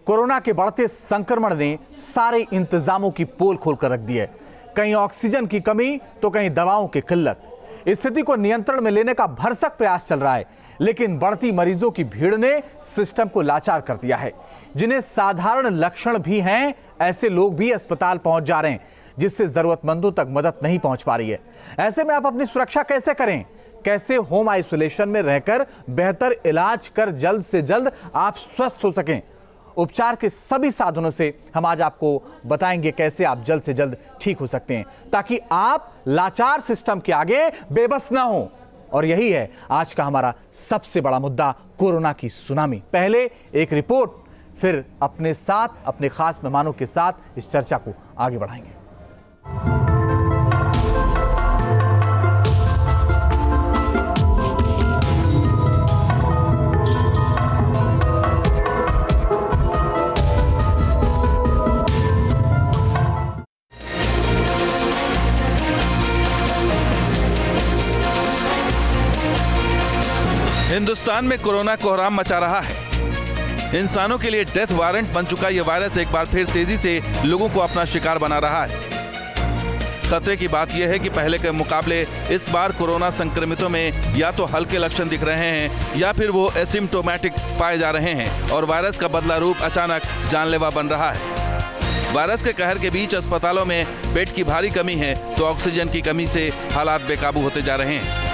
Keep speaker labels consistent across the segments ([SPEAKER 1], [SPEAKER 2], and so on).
[SPEAKER 1] Corona के बढ़ते संक्रमण ने सारे इंतजामों की पोल खोलकर रख दी है। कहीं ऑक्सीजन की कमी तो कहीं दवाओं की किल्लत। स्थिति को नियंत्रण में लेने का भरसक प्रयास चल रहा है, लेकिन बढ़ती मरीजों की भीड़ ने सिस्टम को लाचार कर दिया है। जिन्हें साधारण लक्षण भी हैं, ऐसे लोग भी अस्पताल पहुंच जा रहे हैं, जिससे जरूरतमंदों तक मदद नहीं पहुंच पा रही है। ऐसे में आप अपनी सुरक्षा कैसे करें? कैसे होम आइसोलेशन में रहकर बेहतर इलाज कर जल्द से जल्द आप स्वस्थ हो सकें? उपचार के सभी साधनों से हम आज आपको बताएंगे कैसे आप जल्द से जल्द ठीक हो सकते हैं, ताकि आप लाचार सिस्टम के आगे बेबस ना हो। और यही है आज का हमारा सबसे बड़ा मुद्दा, कोरोना की सुनामी। पहले एक रिपोर्ट, फिर अपने साथ अपने खास मेहमानों के साथ इस चर्चा को आगे बढ़ाएंगे।
[SPEAKER 2] हिंदुस्तान में कोरोना कोहराम मचा रहा है। इंसानों के लिए डेथ वारंट बन चुका यह वायरस एक बार फिर तेजी से लोगों को अपना शिकार बना रहा है। खतरे की बात यह है कि पहले के मुकाबले इस बार कोरोना संक्रमितों में या तो हल्के लक्षण दिख रहे हैं या फिर वो एसिम्प्टोमेटिक पाए जा रहे हैं और वायरस का बदला रूप अचानक जानलेवा बन रहा है। वायरस के कहर के बीच अस्पतालों में बेड की भारी कमी है तो ऑक्सीजन की कमी से हालात बेकाबू होते जा रहे हैं।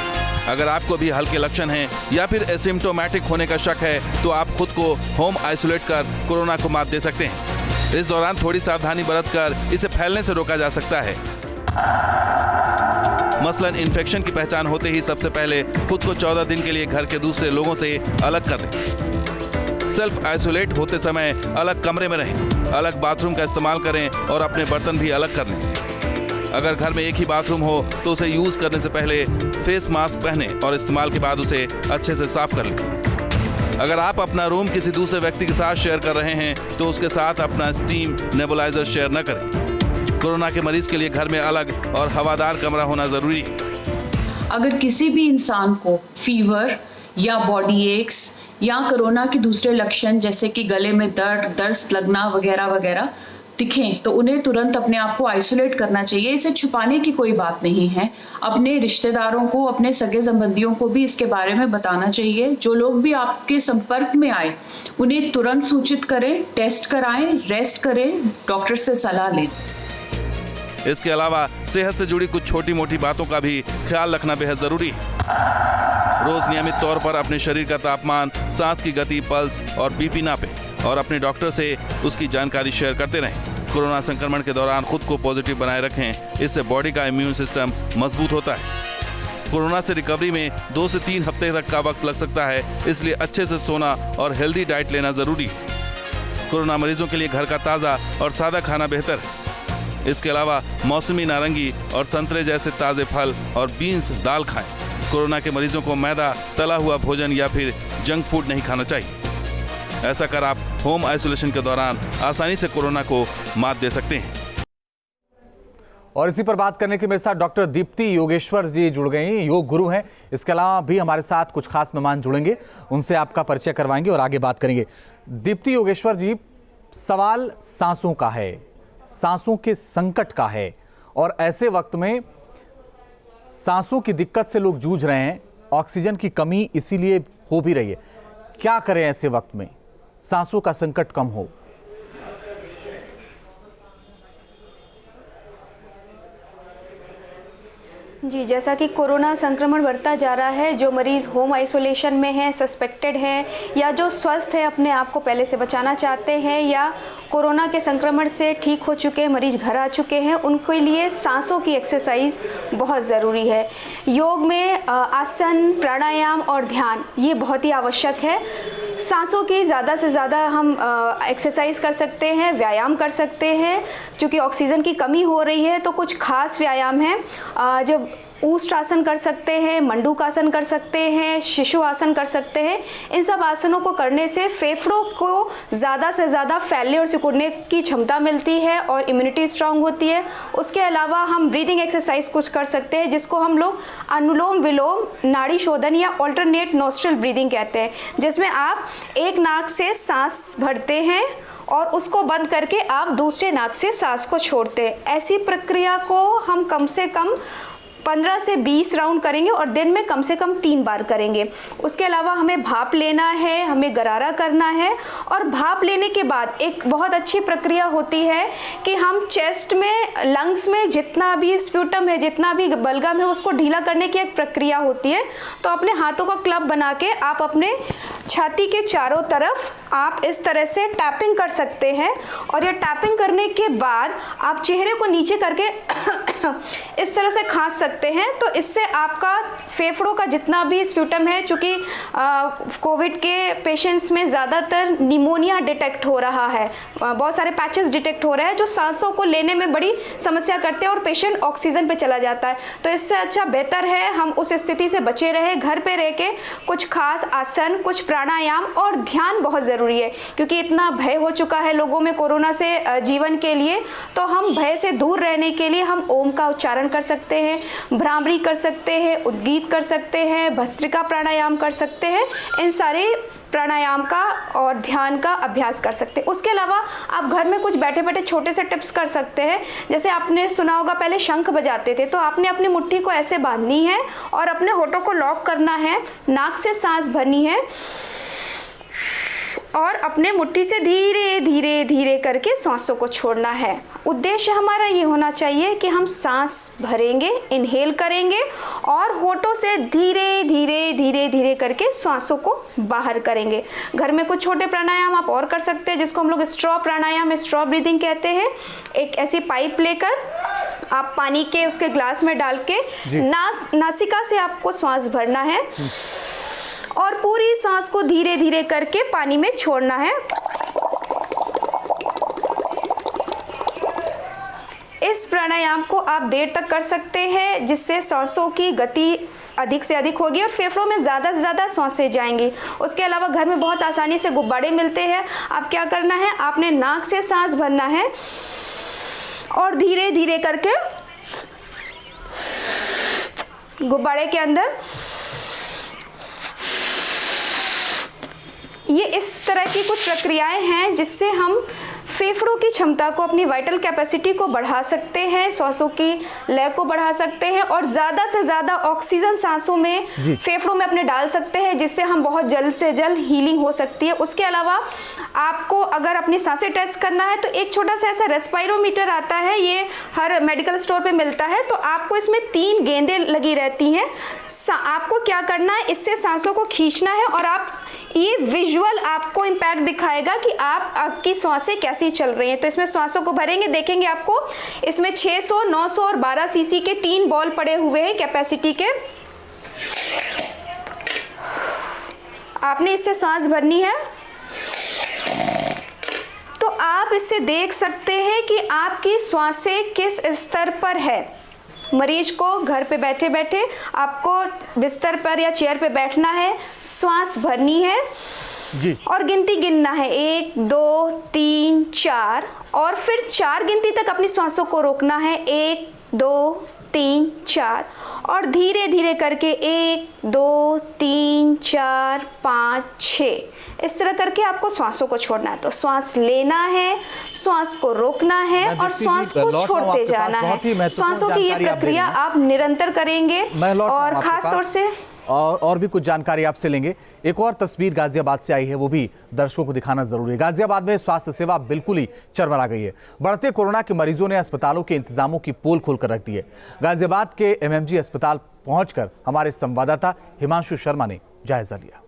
[SPEAKER 2] अगर आपको भी हल्के लक्षण हैं या फिर एसिम्प्टोमेटिक होने का शक है तो आप खुद को होम आइसोलेट कर कोरोना को मात दे सकते हैं। इस दौरान थोड़ी सावधानी बरतकर इसे फैलने से रोका जा सकता है। मसलन इन्फेक्शन की पहचान होते ही सबसे पहले खुद को 14 दिन के लिए घर के दूसरे लोगों से अलग कर लें। सेल्फ आइसोलेट होते समय अलग कमरे में रहें, अलग बाथरूम का इस्तेमाल करें और अपने बर्तन भी अलग कर लें। अगर घर में एक ही बाथरूम हो तो उसे यूज करने से पहले फेस मास्क पहने और इस्तेमाल के बाद उसे अच्छे से साफ कर लें। अगर आप अपना रूम किसी दूसरे व्यक्ति के साथ शेयर कर रहे हैं तो उसके साथ अपना स्टीम नेबुलाइजर शेयर न करें। कोरोना के मरीज के लिए घर में अलग और हवादार कमरा होना जरूरी है।
[SPEAKER 3] अगर किसी भी इंसान को फीवर या बॉडी एक्स या कोरोना के दूसरे लक्षण जैसे कि गले में दर्द, दस्त लगना वगैरह वगैरह दिखें तो उन्हें तुरंत अपने आप को आइसोलेट करना चाहिए। इसे छुपाने की कोई बात नहीं है। अपने रिश्तेदारों को, अपने सगे संबंधियों को भी इसके बारे में बताना चाहिए। जो लोग भी आपके संपर्क में आए उन्हें तुरंत सूचित करें, टेस्ट कराएं, रेस्ट करें, डॉक्टर से सलाह लें।
[SPEAKER 2] इसके अलावा सेहत से जुड़ी कुछ छोटी मोटी बातों का भी ख्याल रखना बेहद जरूरी है। रोज नियमित तौर पर अपने शरीर का तापमान, सांस की गति, पल्स और बीपी नापें और अपने डॉक्टर से उसकी जानकारी शेयर करते रहें। कोरोना संक्रमण के दौरान खुद को पॉजिटिव बनाए रखें, इससे बॉडी का इम्यून सिस्टम मजबूत होता है। कोरोना से रिकवरी में 2 से 3 हफ्ते तक का वक्त लग सकता है, इसलिए अच्छे से सोना और हेल्दी डाइट लेना जरूरी है। कोरोना मरीजों के लिए घर का ताज़ा और सादा खाना बेहतर है। इसके अलावा मौसमी नारंगी और संतरे जैसे ताज़े फल और बीन्स, दाल खाएं। कोरोना के मरीजों को मैदा, तला हुआ भोजन या फिर जंक फूड नहीं खाना चाहिए। ऐसा कर आप होम आइसोलेशन के दौरान आसानी से कोरोना को मात दे सकते हैं।
[SPEAKER 1] और इसी पर बात करने के मेरे साथ डॉक्टर दीप्ति योगेश्वर जी जुड़ गए हैं, योग गुरु हैं। इसके अलावा भी हमारे साथ कुछ खास मेहमान जुड़ेंगे, उनसे आपका परिचय करवाएंगे और आगे बात करेंगे। दीप्ति योगेश्वर जी, सवाल सांसों का है, सांसों के संकट का है, और ऐसे वक्त में सांसों की दिक्कत से लोग जूझ रहे हैं। ऑक्सीजन की कमी इसीलिए हो भी रही है। क्या करें ऐसे वक्त में सांसों का संकट कम हो?
[SPEAKER 4] जी, जैसा कि कोरोना संक्रमण बढ़ता जा रहा है, जो मरीज़ होम आइसोलेशन में है, सस्पेक्टेड है या जो स्वस्थ है, अपने आप को पहले से बचाना चाहते हैं या कोरोना के संक्रमण से ठीक हो चुके मरीज घर आ चुके हैं, उनके लिए सांसों की एक्सरसाइज बहुत ज़रूरी है। योग में आसन, प्राणायाम और ध्यान ये बहुत ही आवश्यक है। सांसों की ज़्यादा से ज़्यादा हम एक्सरसाइज कर सकते हैं, व्यायाम कर सकते हैं। क्योंकि ऑक्सीजन की कमी हो रही है तो कुछ खास व्यायाम हैं। जब ऊष्ट आसन कर सकते हैं, मंडूक आसन कर सकते हैं, शिशु आसन कर सकते हैं। इन सब आसनों को करने से फेफड़ों को ज़्यादा से ज़्यादा फैलने और सिकुड़ने की क्षमता मिलती है और इम्यूनिटी स्ट्रांग होती है। उसके अलावा हम ब्रीदिंग एक्सरसाइज कुछ कर सकते हैं, जिसको हम लोग अनुलोम विलोम नाड़ी शोधन या ऑल्टरनेट नोस्ट्रल ब्रीदिंग कहते हैं, जिसमें आप एक नाक से सांस भरते हैं और उसको बंद करके आप दूसरे नाक से सांस को छोड़ते हैं। ऐसी प्रक्रिया को हम कम से कम 15 से 20 राउंड करेंगे और दिन में कम से कम 3 बार करेंगे। उसके अलावा हमें भाप लेना है, हमें गरारा करना है और भाप लेने के बाद एक बहुत अच्छी प्रक्रिया होती है कि हम चेस्ट में, लंग्स में जितना भी स्प्यूटम है, जितना भी बलगम है, उसको ढीला करने की एक प्रक्रिया होती है। तो अपने हाथों का क्लब बना के आप अपने छाती के चारों तरफ आप इस तरह से टैपिंग कर सकते हैं और ये टैपिंग करने के बाद आप चेहरे को नीचे करके इस तरह से खांस सकते हैं। तो इससे आपका फेफड़ों का जितना भी स्प्यूटम है, चूँकि कोविड के पेशेंट्स में ज़्यादातर निमोनिया डिटेक्ट हो रहा है, बहुत सारे पैचेस डिटेक्ट हो रहे हैं जो सांसों को लेने में बड़ी समस्या करते हैं और पेशेंट ऑक्सीजन पे चला जाता है। तो इससे अच्छा बेहतर है हम उस स्थिति से बचे रहे, घर पे रह के कुछ खास आसन, कुछ प्राणायाम और ध्यान बहुत ज़रूरी है, क्योंकि इतना भय हो चुका है लोगों में कोरोना से जीवन के लिए। तो हम भय से दूर रहने के लिए हम ओम का उच्चारण कर सकते हैं, भ्रामरी कर सकते हैं, उद्गीत कर सकते हैं, भस्त्रिका प्राणायाम कर सकते हैं। इन सारे प्राणायाम का और ध्यान का अभ्यास कर सकते हैं। उसके अलावा आप घर में कुछ बैठे बैठे छोटे से टिप्स कर सकते हैं। जैसे आपने सुना होगा पहले शंख बजाते थे, तो आपने अपनी मुट्ठी को ऐसे बांधनी है और अपने होठों को लॉक करना है, नाक से सांस भरनी है और अपने मुट्ठी से धीरे धीरे धीरे करके सांसों को छोड़ना है। उद्देश्य हमारा ये होना चाहिए कि हम सांस भरेंगे, इनहेल करेंगे और होठों से धीरे धीरे धीरे धीरे करके सांसों को बाहर करेंगे। घर में कुछ छोटे प्राणायाम आप और कर सकते हैं, जिसको हम लोग स्ट्रॉ प्राणायाम, स्ट्रॉ ब्रीदिंग कहते हैं। एक ऐसी पाइप लेकर आप पानी के उसके ग्लास में डाल के नासिका से आपको सांस भरना है और पूरी सांस को धीरे धीरे करके पानी में छोड़ना है। इस प्राणायाम को आप देर तक कर सकते हैं, जिससे सांसों की गति अधिक से अधिक होगी और फेफड़ों में ज़्यादा से ज़्यादा सांसें जाएंगी। उसके अलावा घर में बहुत आसानी से गुब्बारे मिलते हैं। आप क्या करना है, आपने नाक से सांस भरना है और धीरे धीरे करके गुब्बारे के अंदर ये इस तरह की कुछ प्रक्रियाएं हैं जिससे हम फेफड़ों की क्षमता को, अपनी वाइटल कैपेसिटी को बढ़ा सकते हैं, सांसों की लय को बढ़ा सकते हैं और ज़्यादा से ज़्यादा ऑक्सीजन सांसों में, फेफड़ों में अपने डाल सकते हैं, जिससे हम बहुत जल्द से जल्द हीलिंग हो सकती है। उसके अलावा आपको अगर अपनी सांसें टेस्ट करना है तो एक छोटा सा ऐसा रेस्पायरोमीटर आता है, ये हर मेडिकल स्टोर पे मिलता है। तो आपको इसमें 3 गेंदें लगी रहती हैं। आपको क्या करना है, इससे सांसों को खींचना है और आप ये विजुअल आपको इम्पैक्ट दिखाएगा कि आपकी सांसें कैसी चल रही हैं। तो इसमें सांसों को भरेंगे, देखेंगे आपको इसमें 600, 900 और 12 सीसी के 3 बॉल पड़े हुए हैं कैपेसिटी के। आपने इससे सांस भरनी है तो आप इससे देख सकते हैं कि आपकी सांसें किस स्तर पर है। मरीज को घर पे बैठे बैठे आपको बिस्तर पर या चेयर पे बैठना है, सांस भरनी है
[SPEAKER 1] जी
[SPEAKER 4] और गिनती गिनना है 1, 2, 3, 4 और फिर 4 गिनती तक अपनी सांसों को रोकना है। 1, 2, 3, 4 और धीरे धीरे करके 1, 2, 3, 4, 5, 6 इस तरह करके आपको सांसों को छोड़ना है। तो सांस लेना है, सांस को रोकना है और सांस को छोड़ते जाना है। सांसों की ये प्रक्रिया आप निरंतर करेंगे और खास तौर से
[SPEAKER 1] और भी कुछ जानकारी आपसे लेंगे। एक और तस्वीर गाजियाबाद से आई है, वो भी दर्शकों को दिखाना जरूरी है। गाजियाबाद में स्वास्थ्य सेवा बिल्कुल ही चरमरा गई है। बढ़ते कोरोना के मरीजों ने अस्पतालों के इंतजामों की पोल खोल कर रख दी है। गाजियाबाद के एमएमजी अस्पताल पहुंचकर हमारे संवाददाता हिमांशु शर्मा ने जायजा लिया।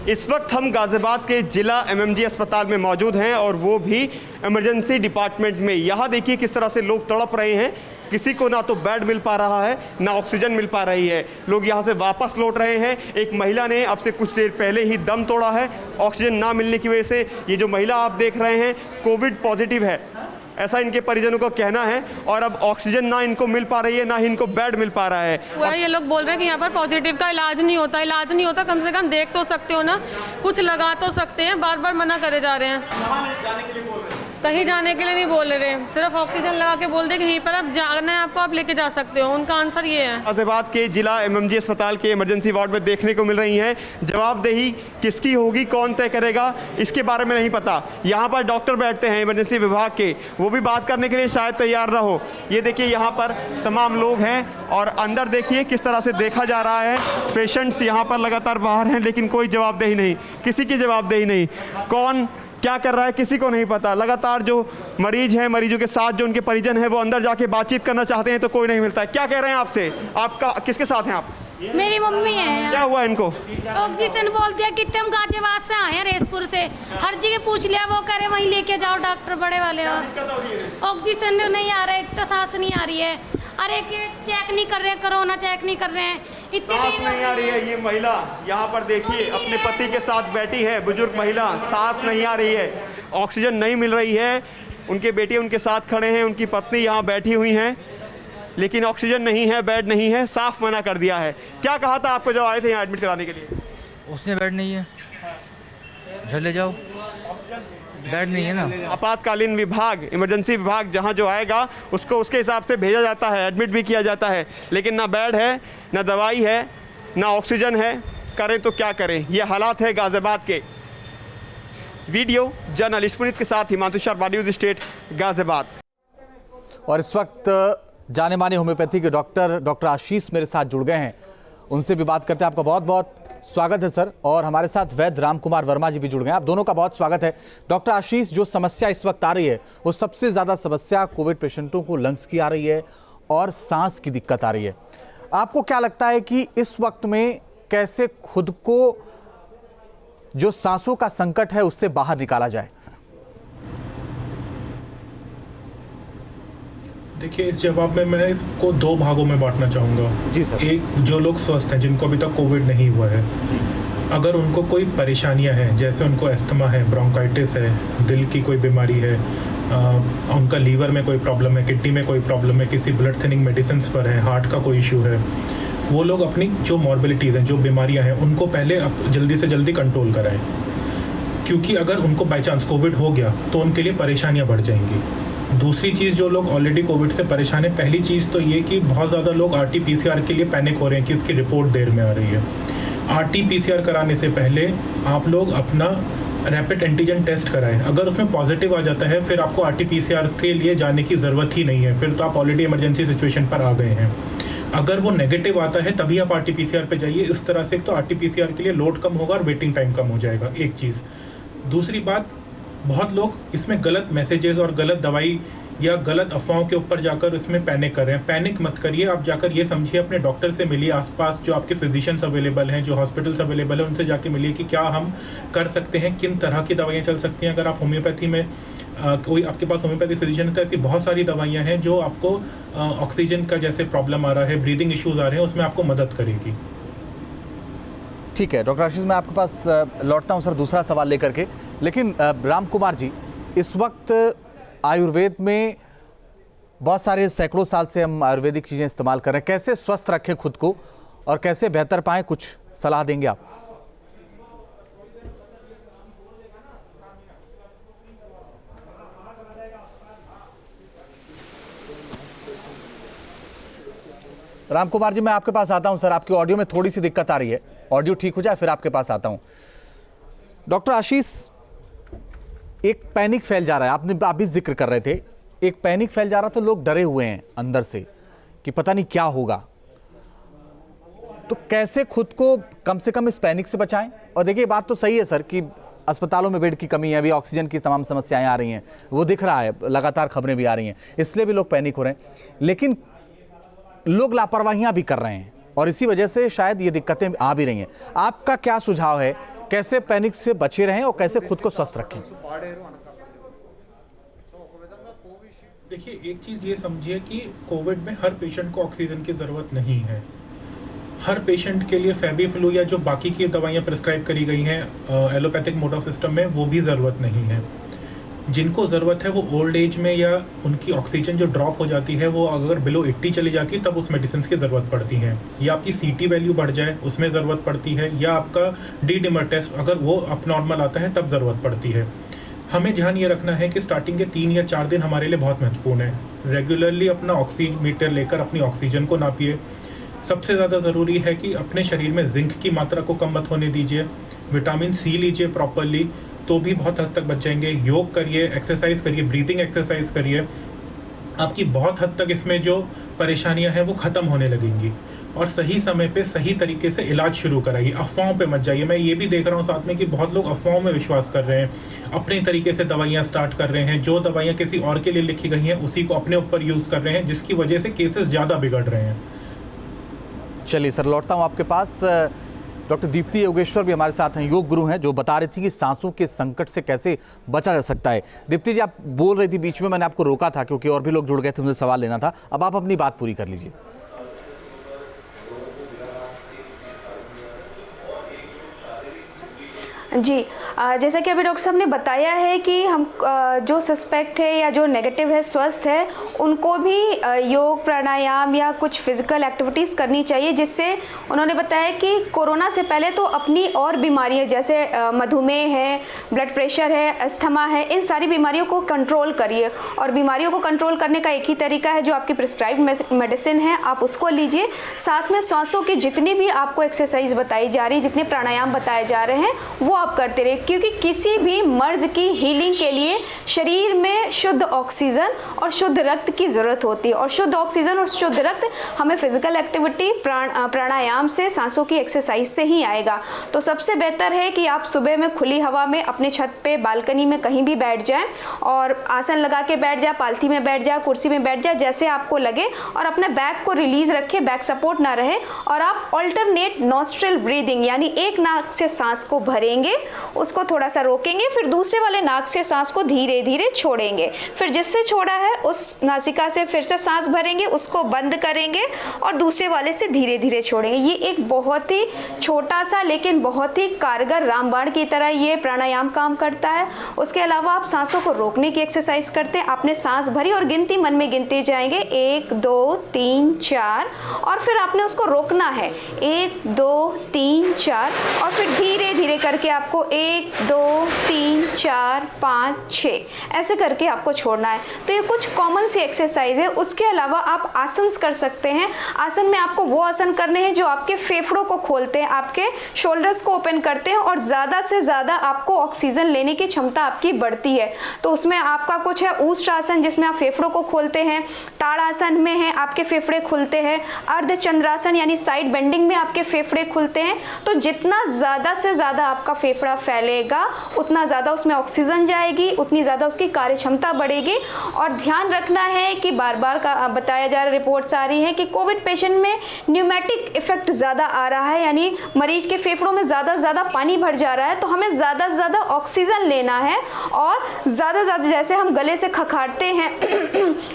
[SPEAKER 5] इस वक्त हम गाजियाबाद के जिला एमएमजी अस्पताल में मौजूद हैं और वो भी इमरजेंसी डिपार्टमेंट में। यहाँ देखिए किस तरह से लोग तड़प रहे हैं। किसी को ना तो बेड मिल पा रहा है, ना ऑक्सीजन मिल पा रही है। लोग यहाँ से वापस लौट रहे हैं। एक महिला ने अब से कुछ देर पहले ही दम तोड़ा है ऑक्सीजन ना मिलने की वजह से। ये जो महिला आप देख रहे हैं कोविड पॉजिटिव है, ऐसा इनके परिजनों का कहना है और अब ऑक्सीजन ना इनको मिल पा रही है, ना ही इनको बेड मिल पा रहा है।
[SPEAKER 6] ये लोग बोल रहे हैं कि यहाँ पर पॉजिटिव का इलाज नहीं होता, कम से कम देख तो सकते हो ना, कुछ लगा तो सकते हैं, बार बार मना करे जा रहे हैं। कहीं जाने के लिए नहीं बोल रहे, सिर्फ ऑक्सीजन लगा के बोल दे कि यहीं पर आप जाना है आपको, आप लेके जा सकते हो। उनका आंसर ये है।
[SPEAKER 5] गाजियाबाद के जिला एमएमजी अस्पताल के इमरजेंसी वार्ड में देखने को मिल रही हैं। जवाबदेही किसकी होगी, कौन तय करेगा, इसके बारे में नहीं पता। यहाँ पर डॉक्टर बैठते हैं इमरजेंसी विभाग के, वो भी बात करने के लिए शायद तैयार ना हो। ये देखिए यहाँ पर तमाम लोग हैं और अंदर देखिए किस तरह से देखा जा रहा है। पेशेंट्स यहाँ पर लगातार बाहर हैं, लेकिन कोई जवाबदेही नहीं, किसी की जवाबदेही नहीं। कौन क्या कर रहा है किसी को नहीं पता। लगातार जो मरीज हैं, मरीजों के साथ जो उनके परिजन हैं, वो अंदर जाके बातचीत करना चाहते हैं तो कोई नहीं मिलता है। क्या कह रहे हैं आपसे? आपका किसके साथ हैं आप?
[SPEAKER 7] मेरी मम्मी है।
[SPEAKER 5] क्या हुआ इनको?
[SPEAKER 7] ऑक्सीजन बोल दिया कितने, हम गाजियाबाद से आए हैं, रेसपुर से, हर जगह पूछ लिया, वो कह रहे वहीं लेके जाओ डॉक्टर बड़े वाले। ऑक्सीजन नहीं आ रहा है, एक तो सांस नहीं आ रही है, अरे चेक नहीं कर रहे हैं, कोरोना चेक नहीं कर रहे हैं, इतनी
[SPEAKER 5] सांस नहीं आ रही है। ये महिला यहाँ पर देखिए अपने पति के साथ बैठी है, बुजुर्ग महिला, सांस नहीं आ रही है, ऑक्सीजन नहीं मिल रही है। उनके बेटे उनके साथ खड़े हैं, उनकी पत्नी यहाँ बैठी हुई हैं, लेकिन ऑक्सीजन नहीं है, बेड नहीं है, साफ मना कर दिया है। क्या कहा था आपको जब आए थे यहाँ एडमिट कराने के लिए?
[SPEAKER 8] उसने बेड नहीं है, घर ले जाओ, बेड नहीं है ना।
[SPEAKER 5] आपातकालीन विभाग, इमरजेंसी विभाग जहाँ जो आएगा उसको उसके हिसाब से भेजा जाता है, एडमिट भी किया जाता है, लेकिन ना बेड है, ना दवाई है, ना ऑक्सीजन है। करें तो क्या करें, ये हालात है गाजियाबाद के। वीडियो जर्नलिस्ट पुनीत के साथ हिमांशु शर्मा, न्यूज़ स्टेट, गाजियाबाद।
[SPEAKER 1] और इस वक्त जाने माने होम्योपैथी के डॉक्टर आशीष मेरे साथ जुड़ गए हैं, उनसे भी बात करते हैं। आपका बहुत बहुत स्वागत है सर। और हमारे साथ वैद्य राम कुमार वर्मा जी भी जुड़ गए हैं। आप दोनों का बहुत स्वागत है। डॉक्टर आशीष, जो समस्या इस वक्त आ रही है वो सबसे ज़्यादा समस्या कोविड पेशेंटों को लंग्स की आ रही है और सांस की दिक्कत आ रही है। आपको क्या लगता है कि इस वक्त में कैसे खुद को जो सांसों का संकट है उससे बाहर निकाला जाए?
[SPEAKER 9] देखिए, इस जवाब में मैं इसको दो भागों में बांटना चाहूँगा।
[SPEAKER 1] जी सर।
[SPEAKER 9] एक, जो लोग स्वस्थ हैं, जिनको अभी तक कोविड नहीं हुआ है, अगर उनको कोई परेशानियां हैं, जैसे उनको अस्थमा है, ब्रोंकाइटिस है, दिल की कोई बीमारी है, उनका लीवर में कोई प्रॉब्लम है, किडनी में कोई प्रॉब्लम है, किसी ब्लड थिनिंग मेडिसिन पर है, हार्ट का कोई इशू है, वो लोग अपनी जो मॉर्बिलिटीज़ हैं, जो बीमारियाँ हैं, उनको पहले जल्दी से जल्दी कंट्रोल कराएं। क्योंकि अगर उनको बाई चांस कोविड हो गया तो उनके लिए परेशानियाँ बढ़ जाएंगी। दूसरी चीज़, जो लोग ऑलरेडी कोविड से परेशान हैं, पहली चीज़ तो ये कि बहुत ज़्यादा लोग RT-PCR के लिए पैनिक हो रहे हैं कि इसकी रिपोर्ट देर में आ रही है। RT-PCR कराने से पहले आप लोग अपना रैपिड एंटीजन टेस्ट कराएं। अगर उसमें पॉजिटिव आ जाता है, फिर आपको RT-PCR के लिए जाने की ज़रूरत ही नहीं है, फिर तो आप ऑलरेडी इमरजेंसी सिचुएशन पर आ गए हैं। अगर वो नेगेटिव आता है तभी आप RT-PCR पे जाइए। इस तरह से तो RT-PCR के लिए लोड कम होगा और वेटिंग टाइम कम हो जाएगा, एक चीज़। दूसरी बात, बहुत लोग इसमें गलत मैसेजेस और गलत दवाई या गलत अफवाहों के ऊपर जाकर इसमें पैनिक कर रहे हैं। पैनिक मत करिए, आप जाकर ये समझिए, अपने डॉक्टर से मिलिए, आसपास जो आपके फिजिशियंस अवेलेबल हैं, जो हॉस्पिटल्स अवेलेबल हैं, उनसे जाके मिलिए कि क्या हम कर सकते हैं, किन तरह की दवाइयाँ चल सकती हैं। अगर आप होम्योपैथी में कोई आपके पास होम्योपैथी फिजिशियन है तो ऐसी बहुत सारी दवाइयाँ हैं जो आपको ऑक्सीजन का जैसे प्रॉब्लम आ रहा है, ब्रीदिंग इश्यूज़ आ रहे हैं, उसमें आपको मदद करेगी।
[SPEAKER 1] ठीक है डॉक्टर आशीष, मैं आपके पास लौटता हूं सर दूसरा सवाल लेकर के। लेकिन राम कुमार जी, इस वक्त आयुर्वेद में बहुत सारे सैकड़ों साल से हम आयुर्वेदिक चीज़ें इस्तेमाल कर रहे हैं। कैसे स्वस्थ रखें खुद को और कैसे बेहतर पाएं, कुछ सलाह देंगे आप? राम कुमार जी, मैं आपके पास आता हूं सर। आपकी ऑडियो में थोड़ी सी दिक्कत आ रही है, ऑडियो ठीक हो जाए फिर आपके पास आता हूं। डॉक्टर आशीष, एक पैनिक फैल जा रहा है, आप भी जिक्र कर रहे थे, एक पैनिक फैल जा रहा, तो लोग डरे हुए हैं अंदर से कि पता नहीं क्या होगा। तो कैसे खुद को कम से कम इस पैनिक से बचाएं? और देखिए, बात तो सही है सर कि अस्पतालों में बेड की कमी है, अभी ऑक्सीजन की तमाम समस्याएं आ रही हैं, वो दिख रहा है, लगातार खबरें भी आ रही हैं, इसलिए भी लोग पैनिक हो रहे हैं। लेकिन लोग लापरवाहियां भी कर रहे हैं और इसी वजह से शायद ये दिक्कतें आ भी रही हैं। आपका क्या सुझाव है, कैसे पैनिक से बचे रहें और कैसे खुद को स्वस्थ रखें?
[SPEAKER 9] देखिए, एक चीज़ ये समझिए कि कोविड में हर पेशेंट को ऑक्सीजन की ज़रूरत नहीं है। हर पेशेंट के लिए फेबिफ्लू या जो बाकी की दवाइयाँ प्रिस्क्राइब करी गई हैं एलोपैथिक मोड ऑफ सिस्टम में, वो भी ज़रूरत नहीं है। जिनको ज़रूरत है वो ओल्ड एज में, या उनकी ऑक्सीजन जो ड्रॉप हो जाती है वो अगर बिलो 80 चली जाती है तब उस मेडिसिन की ज़रूरत पड़ती है, या आपकी CT वैल्यू बढ़ जाए उसमें ज़रूरत पड़ती है, या आपका डी डिमर टेस्ट अगर वो अब नॉर्मल आता है तब ज़रूरत पड़ती है। हमें ध्यान ये रखना है कि स्टार्टिंग के 3 या 4 दिन हमारे लिए बहुत महत्वपूर्ण है। रेगुलरली अपना ऑक्सीमीटर लेकर अपनी ऑक्सीजन को नापिए। सबसे ज़्यादा ज़रूरी है कि अपने शरीर में जिंक की मात्रा को कम मत होने दीजिए। विटामिन सी लीजिए प्रॉपरली, तो भी बहुत हद तक बच जाएंगे। योग करिए, एक्सरसाइज करिए, ब्रीथिंग एक्सरसाइज करिए, आपकी बहुत हद तक इसमें जो परेशानियां हैं वो ख़त्म होने लगेंगी। और सही समय पे सही तरीके से इलाज शुरू कराइए, अफवाहों पे मत जाइए। मैं ये भी देख रहा हूँ साथ में कि बहुत लोग अफवाहों में विश्वास कर रहे हैं, अपने तरीके से दवाइयाँ स्टार्ट कर रहे हैं, जो दवाइयाँ किसी और के लिए लिखी गई हैं उसी को अपने ऊपर यूज़ कर रहे हैं, जिसकी वजह से केसेस ज़्यादा बिगड़ रहे हैं।
[SPEAKER 1] चलिए सर, लौटता हूँ आपके पास। डॉक्टर दीप्ति योगेश्वर भी हमारे साथ हैं, योग गुरु हैं, जो बता रही थी कि सांसों के संकट से कैसे बचा जा सकता है। दीप्ति जी, आप बोल रही थी बीच में, मैंने आपको रोका था क्योंकि और भी लोग जुड़ गए थे, मुझे सवाल लेना था। अब आप अपनी बात पूरी कर लीजिए।
[SPEAKER 4] जी, जैसा कि अभी डॉक्टर साहब ने बताया है कि हम जो सस्पेक्ट है या जो नेगेटिव है, स्वस्थ है, उनको भी योग, प्राणायाम या कुछ फिजिकल एक्टिविटीज़ करनी चाहिए, जिससे उन्होंने बताया कि कोरोना से पहले तो अपनी और बीमारियां जैसे मधुमेह है, ब्लड प्रेशर है, अस्थमा है, इन सारी बीमारियों को कंट्रोल करिए। और बीमारियों को कंट्रोल करने का एक ही तरीका है, जो आपकी प्रिस्क्राइब्ड मेडिसिन है आप उसको लीजिए। साथ में सांसों की जितनी भी आपको एक्सरसाइज बताई जा रही, जितने प्राणायाम बताए जा रहे हैं वो आप करते रहिए, क्योंकि किसी भी मर्ज की हीलिंग के लिए शरीर में शुद्ध ऑक्सीजन और शुद्ध रक्त की ज़रूरत होती है। और शुद्ध ऑक्सीजन और शुद्ध रक्त हमें फिजिकल एक्टिविटी, प्राणायाम से, सांसों की एक्सरसाइज से ही आएगा। तो सबसे बेहतर है कि आप सुबह में खुली हवा में अपने छत पे, बालकनी में कहीं भी बैठ जाएं और आसन लगा के बैठ जाए, पालथी में बैठ जाए, कुर्सी में बैठ जाए, जैसे आपको लगे, और अपने बैक को रिलीज रखें, बैक सपोर्ट ना रहे। और आप ऑल्टरनेट नॉस्ट्रल ब्रीदिंग, यानी एक नाक से सांस को भरेंगे, उसको थोड़ा सा रोकेंगे, फिर दूसरे वाले नाक से सांस को धीरे धीरे छोड़ेंगे, फिर जिससे छोड़ा है उस नासिका से फिर से सांस भरेंगे, उसको बंद करेंगे और दूसरे वाले से धीरे धीरे छोड़ेंगे। ये एक बहुत ही छोटा सा लेकिन बहुत ही कारगर रामबाण की तरह ये प्राणायाम काम करता है। उसके अलावा आप सांसों को रोकने की एक्सरसाइज करते हैं। आपने सांस भरी और गिनती मन में गिनते जाएंगे, 1 2 3 4, और फिर आपने उसको रोकना है, 1 2 3 4, और फिर धीरे धीरे करके आपको 1 2 3 4 5 6 ऐसे करके आपको छोड़ना है। तो ये कुछ कॉमन सी एक्सरसाइज है। उसके अलावा आप आसन कर सकते हैं। आसन में आपको वो आसन करने हैं जो आपके फेफड़ों को खोलते हैं, आपके शोल्डर्स को ओपन करते हैं और ज़्यादा से ज़्यादा आपको ऑक्सीजन लेने की क्षमता आपकी बढ़ती है। तो उसमें आपका कुछ है ऊष्ट्रासन, जिसमें आप फेफड़ों को खोलते हैं, ताड़ासन में है आपके फेफड़े खुलते हैं, अर्धचंद्रासन यानी साइड बेंडिंग में आपके फेफड़े खुलते हैं। तो जितना ज़्यादा से ज़्यादा आपका फेफड़ा फैलेगा, उतना ज़्यादा उसमें ऑक्सीजन जाएगी, उतनी ज़्यादा उसकी कार्य क्षमता बढ़ेगी। और ध्यान रखना है कि बार बार का बताया जा रहा, रिपोर्ट्स आ रही है कि कोविड पेशेंट में न्यूमेटिक इफेक्ट ज़्यादा आ रहा है, यानी मरीज के फेफड़ों में ज़्यादा पानी भर जा रहा है। तो हमें ज़्यादा से ज़्यादा ऑक्सीजन लेना है और ज़्यादा जैसे हम गले से खखाड़ते हैं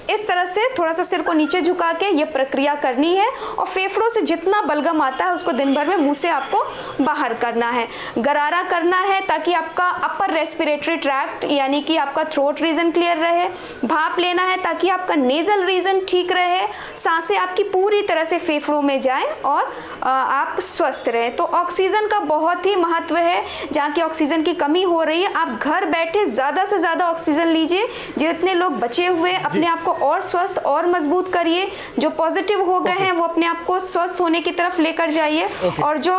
[SPEAKER 4] इस तरह से थोड़ा सा सिर को नीचे झुका के ये प्रक्रिया करनी है। और फेफड़ों से जितना बलगम आता है उसको दिन भर में मुंह से आपको बाहर करना है। गरारा करना है ताकि आपका अपर रेस्पिरेटरी ट्रैक्ट यानी कि आपका थ्रोट रीजन क्लियर रहे। भाप लेना है ताकि आपका नेजल रीजन ठीक रहे, सांसें आपकी पूरी तरह से फेफड़ों में जाएं और आप स्वस्थ रहें। तो ऑक्सीजन का बहुत ही महत्व है। जहाँ की ऑक्सीजन की कमी हो रही है, आप घर बैठे ज़्यादा से ज़्यादा ऑक्सीजन लीजिए। जितने लोग बचे हुए अपने आप को और स्वस्थ और मजबूत करिए। जो पॉजिटिव हो गए हैं वो अपने आप को स्वस्थ होने की तरफ लेकर जाइए। और जो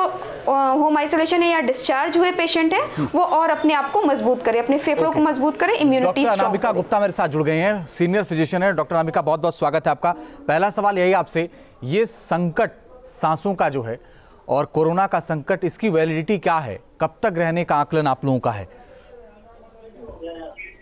[SPEAKER 4] होम आइसोलेशन है या डिस्चार्ज हुए पेशेंट हैं वो और अपने आप को मजबूत करें, अपने फेफड़ों को मजबूत करें, इम्यूनिटी
[SPEAKER 1] डॉक्टर अनामिका गुप्ता मेरे साथ जुड़ गए हैं, सीनियर फिजिशियन है। डॉक्टर अनामिका, बहुत बहुत स्वागत है आपका। पहला सवाल यही आपसे, ये संकट सांसों का जो है और कोरोना का संकट, इसकी वैलिडिटी क्या है, कब तक रहने का आकलन आप लोगों का है?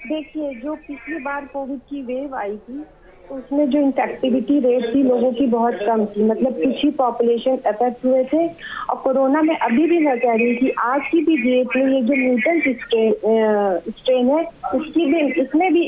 [SPEAKER 10] देखिए, जो पिछली बार कोविड की वेव आई थी उसमें जो इंफेक्टिविटी रेट थी लोगों की बहुत कम थी, मतलब कुछ ही पॉपुलेशन अफेक्ट हुए थे। और कोरोना में अभी भी मैं कह रही हूँ कि आज की भी डेट में ये जो म्यूटेंट स्ट्रेन है इसमें भी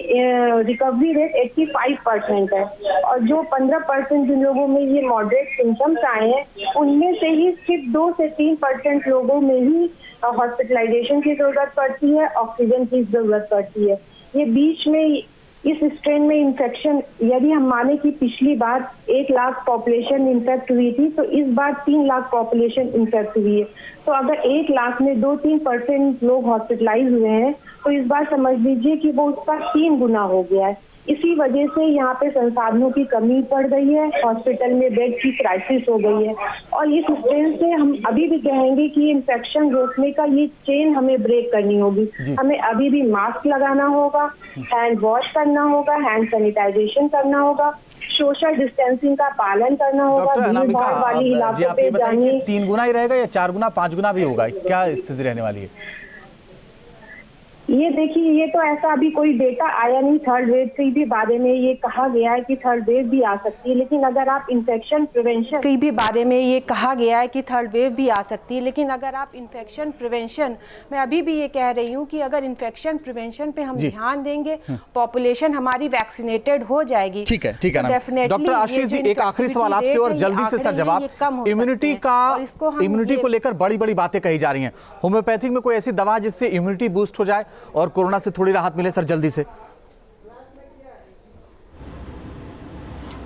[SPEAKER 10] रिकवरी रेट 85% है। और जो 15% जिन लोगों में ये मॉडरेट सिम्टम्स आए हैं उनमें से ही सिर्फ 2 से 3% लोगों में ही हॉस्पिटलाइजेशन की जरूरत पड़ती है, ऑक्सीजन की जरूरत पड़ती है। ये बीच में इस स्ट्रेन में इन्फेक्शन, यदि हम माने कि पिछली बार 1 लाख पॉपुलेशन इन्फेक्ट हुई थी तो इस बार 3 लाख पॉपुलेशन इन्फेक्ट हुई है। तो अगर 1 लाख में 2-3% लोग हॉस्पिटलाइज हुए हैं तो इस बार समझ लीजिए कि वो उसका 3 गुना हो गया है। इसी वजह से यहाँ पे संसाधनों की कमी पड़ गई है, हॉस्पिटल में बेड की क्राइसिस हो गई है। और इस स्ट्रेन से हम अभी भी कहेंगे कि इन्फेक्शन रोकने का ये चेन हमें ब्रेक करनी होगी। हमें अभी भी मास्क लगाना होगा, हैंड वॉश करना होगा, हैंड सैनिटाइजेशन करना होगा, सोशल डिस्टेंसिंग का पालन करना होगा।
[SPEAKER 1] डॉक्टर अनामिका,
[SPEAKER 10] वाली
[SPEAKER 1] जी
[SPEAKER 10] इलाकों
[SPEAKER 1] आप ये
[SPEAKER 10] पे
[SPEAKER 1] बताइए
[SPEAKER 10] जाइए।
[SPEAKER 1] कि 3 गुना ही रहेगा या 4 गुना 5 गुना भी होगा, क्या स्थिति रहने वाली है?
[SPEAKER 10] ये देखिए, ये तो ऐसा अभी कोई डेटा आया नहीं। थर्ड वेव के भी बारे में ये कहा गया है कि थर्ड वेव भी आ सकती है, लेकिन अगर आप इन्फेक्शन प्रिवेंशन के भी बारे में ये कहा गया है कि थर्ड वेव भी आ सकती है, लेकिन अगर आप इन्फेक्शन प्रिवेंशन, मैं अभी भी ये कह रही हूँ कि अगर इन्फेक्शन प्रिवेंशन पे हम ध्यान देंगे, पॉपुलेशन हमारी वैक्सीनेटेड हो जाएगी।
[SPEAKER 1] ठीक है, ठीक है ना। डॉक्टर आशीष जी, एक आखिरी सवाल आपसे और जल्दी से सर जवाब। इम्यूनिटी को लेकर बड़ी बड़ी बातें कही जा रही हैं। होम्योपैथिक में कोई ऐसी दवा जिससे इम्यूनिटी बूस्ट हो जाए और कोरोना से थोड़ी राहत मिले सर, जल्दी से?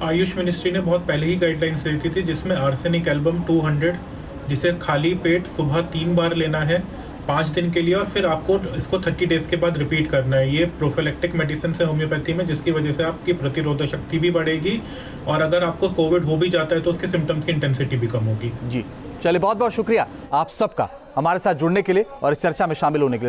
[SPEAKER 9] आयुष मिनिस्ट्री ने बहुत पहले ही गाइडलाइंस दी थी जिसमें आर्सेनिक एल्बम 200, जिसे खाली पेट सुबह 3 बार लेना है 5 दिन के लिए, और फिर आपको इसको 30 डेज के बाद रिपीट करना है। ये प्रोफिलैक्टिक मेडिसिन है होम्योपैथी में, जिसकी वजह से आपकी प्रतिरोधक शक्ति भी बढ़ेगी और अगर आपको कोविड हो भी जाता है तो उसके सिम्टम्स की इंटेंसिटी भी कम होगी।
[SPEAKER 1] जी चलिए, बहुत बहुत शुक्रिया आप सबका हमारे साथ जुड़ने के लिए और इस चर्चा में शामिल होने के लिए।